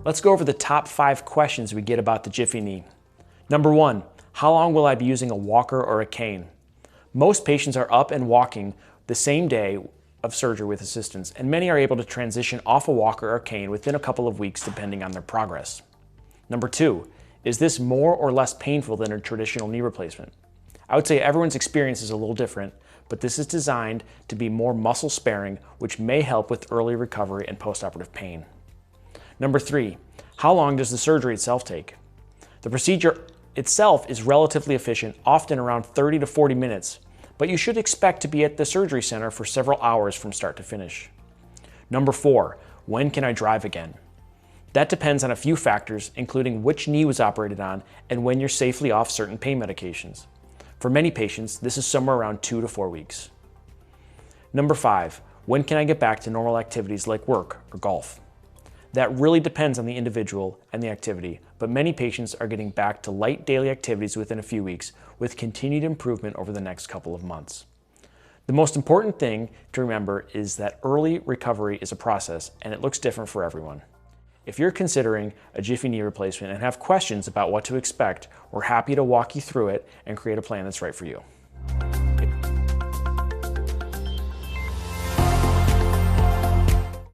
Let's go over the top 5 questions we get about the Jiffy Knee. Number 1, how long will I be using a walker or a cane? Most patients are up and walking the same day of surgery with assistance, and many are able to transition off a walker or cane within a couple of weeks depending on their progress. Number 2, is this more or less painful than a traditional knee replacement? I would say everyone's experience is a little different, but this is designed to be more muscle sparing, which may help with early recovery and postoperative pain. Number 3, how long does the surgery itself take? The procedure itself is relatively efficient, often around 30 to 40 minutes, but you should expect to be at the surgery center for several hours from start to finish. Number 4, when can I drive again? That depends on a few factors, including which knee was operated on and when you're safely off certain pain medications. For many patients, this is somewhere around 2 to 4 weeks. Number 5, when can I get back to normal activities like work or golf? That really depends on the individual and the activity, but many patients are getting back to light daily activities within a few weeks with continued improvement over the next couple of months. The most important thing to remember is that early recovery is a process and it looks different for everyone. If you're considering a Jiffy Knee replacement and have questions about what to expect, we're happy to walk you through it and create a plan that's right for you.